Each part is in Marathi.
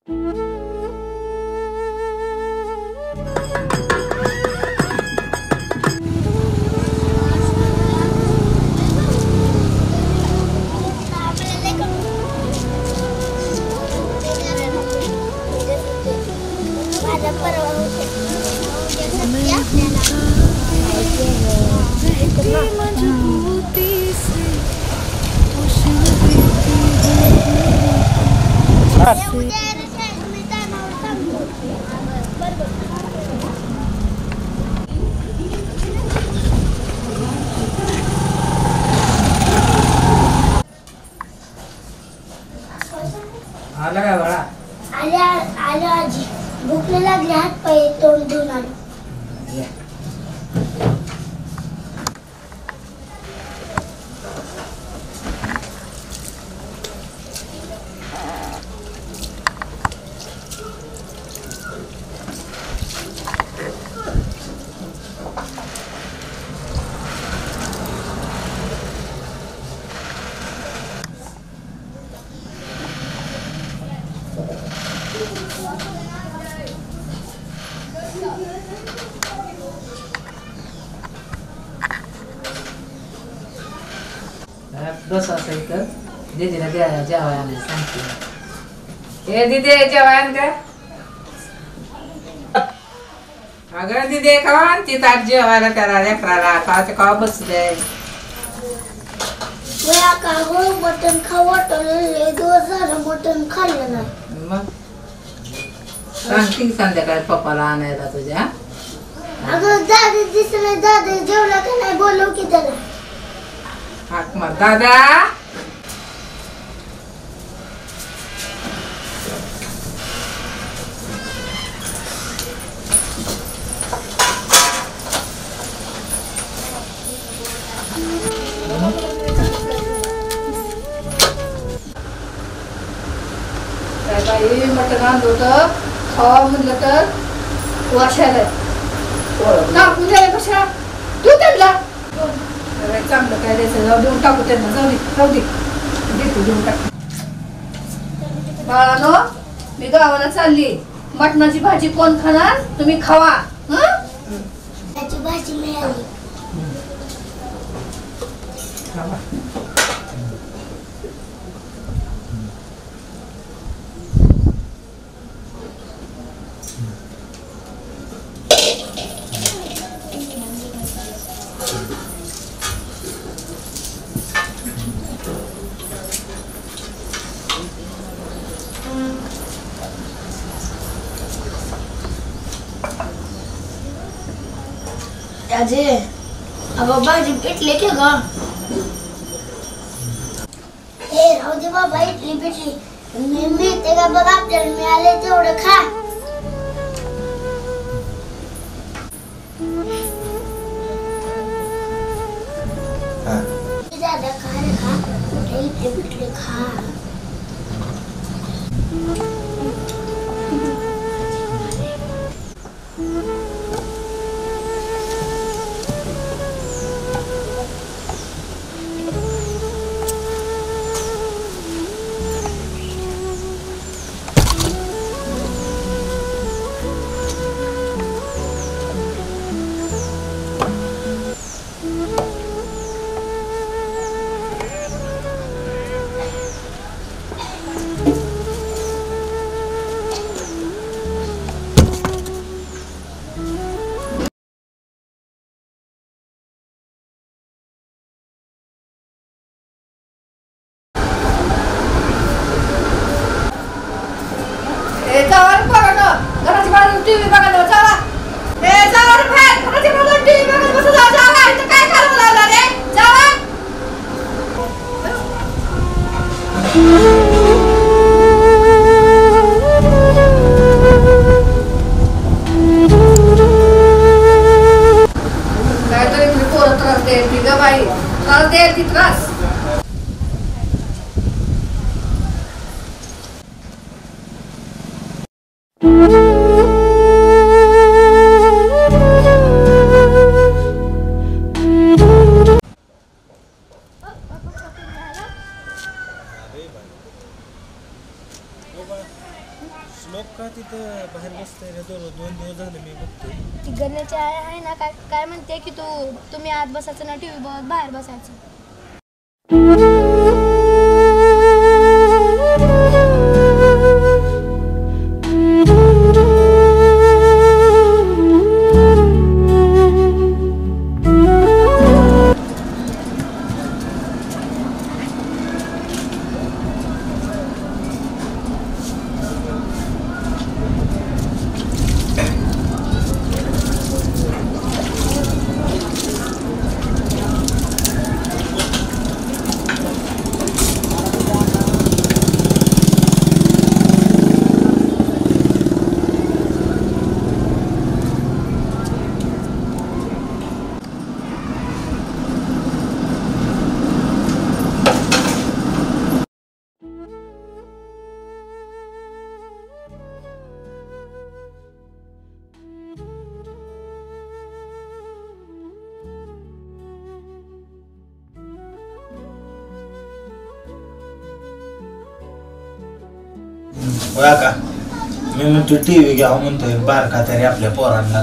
आला काय बाळा? आल्या आजी भूक लागली हात पाय तोंड धुवून आलो. बस असं इथं दीदीला जेवायला सांगते. ए दीदी जेवायला काय? अगं दीदी खावा ती ताट जेवायला त्याला लेकराला खावाचे खावा बसले. का हो मटण खाऊ वाटलं दिवस झालं मटण खाल्लं नाही. मग सांगते संध्याकाळी पप्पाला आणायला तुझ्या. अगं दादा दिसलं दादा जेवला का नाही बोलव की त्याला. हाक मार दादा. बाई मटण आणलं होतं खावा म्हणलं तर वाशाला टाकून द्याय कशा तू त्यांना चांगलं काय द्यायचं जाऊ देऊन टाकू त्यांना. जाऊ दे देतो देऊन टाक. बाळानो मी गावाला चालली. मटणाची भाजी कोण खाणार? तुम्ही खावा. त्याची भाजी मिळाली. खावा. आजी अगं भाजी पिटली की ग. हे राहू दे बाबा इटली पिटली मिळते का बघ आपल्याला मिळाले तेवढं खा. दादा खा रे खा इटली पिटली खा. घराची बाजू टीव्ही बघायला जावा. जावा रे बाहेर. घराची बाजू टीव्ही बघत बसू. जावा इथं काय करावं लागलं रे? जावा. काहीतरी तुम्ही पोरं त्रास द्यायची ग बाई. त्रास द्यायची त्रास. श्लोक का तिथं बाहेर बसतोय रे, 2 दिवस झाले मी बघतोय. ती गण्याची आई आहे ना, काय म्हणते की तुम्ही आत बसायचं ना, टीव्ही बघत बाहेर बसायचं. बघा का मी म्हणतो टीव्ही घ्यावं म्हणतोय बारका तरी आपल्या पोरांना.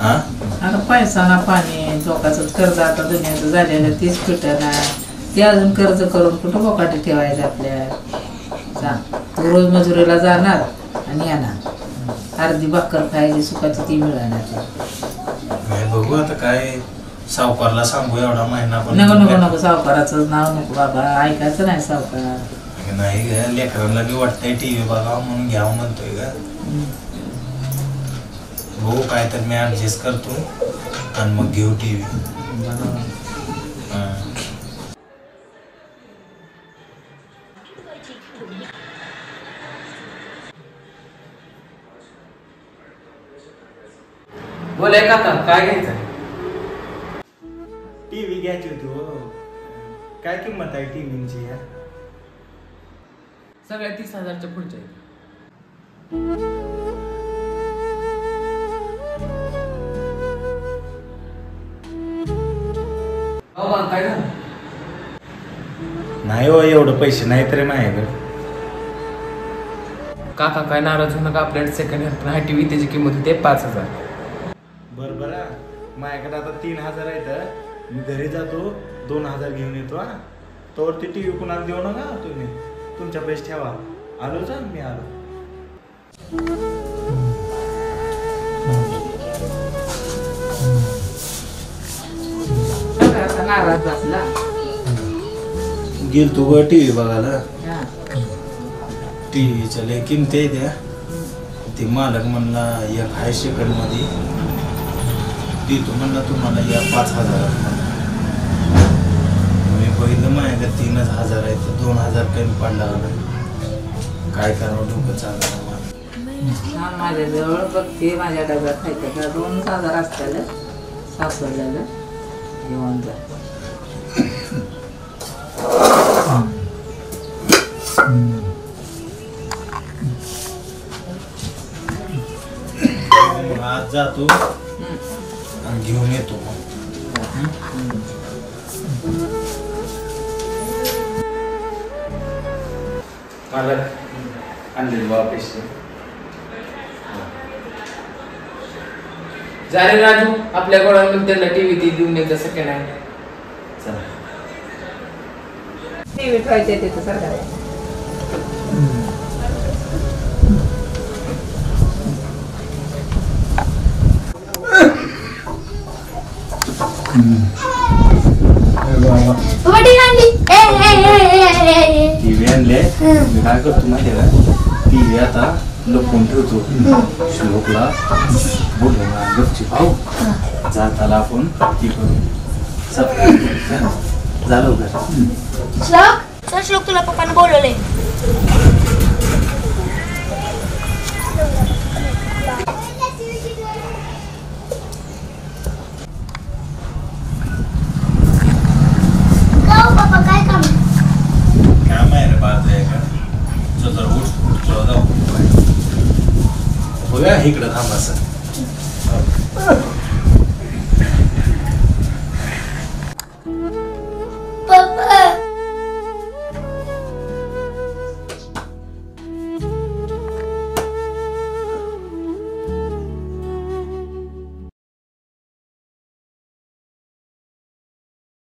हा आता पैसा ना पाणी लोकांचं कर्ज आता दुनियाचं झालेलं तेच फिटना, ते अजून कर्ज करून कुठं बोकाटी ठेवायचं आपल्या. सांग तू रोज मजुरीला जाणार आणि येणार, अर्धी भाकर खायची सुखाची ती मिळणार. बघू आता काय सावकारला सांगू एवढा महिना पण नको नको नको, सावकाराचं नाव नको बाबा, ऐकायचं नाही सावकार. नाही ग, लेकरांना बी वाटतंय टीव्ही बघावं म्हणून घ्यावं म्हणतोय ग. बघू काय तर मी ऍडजस्ट करतो आणि मग घेऊ टीव्ही. बोलाय काका काय घ्यायचं? टीव्ही घ्यायची होती हो. काय किंमत आहे टीव्हीची? सगळ्या 30,000च्या पुढच्या आहेत. काय झालं? नाही हो, एवढं पैसे नाही तरी माझ्याकडे. काका काय नाराज होऊ नका, आपल्याकडे सेकंड हँड पण टीव्ही त्याची किंमत होते 5,000. बरं माझ्याकडे आता 3,000 आहेत. मी घरी जातो 2,000 घेऊन येतो. हा तोवर ती टीव्ही कुणाला देऊ नका तुम्ही, तुमच्या पैसे ठेवा. आलो जा, मी आलो. नाराज बसला गेल तू ग टीव्ही बघायला. टीव्हीच्या लय किमती आहे त्या. ती मालक म्हणला एक हाय सेकंड मध्ये देतो म्हणला तुम्हाला या 5,000. मी बघितलं माझ्याकडे 3,000 आहे तर 2,000 कमी पडला. काय करावं डोकं चाललं. माझ्याजवळ बघते, माझ्या डब्यात खायचं 2,000 असताना सापडलेलं घेऊन जा. आज जातो आणि घेऊन येतो. मला आणले बाबा पैसे. झाले राजू, आपल्या गोळ्यामध्ये त्यांना टीव्ही देऊन येतं सेकंड हँड. चला टीव्ही ठेवायचे तिथं सरकार. टीव्ही आणले. मी काय करतो माहिती आहे का, टीव्ही आता लपवून ठेवतो. श्लोकला बोलून गपची भाऊ जाताला आपण ती करू. झालं का श्लोक तुला पप्पाने बोलवले. पप्पा काय काम आहे रे बाळा का? जर उठ जाऊ बघा इकडं थांबा सर.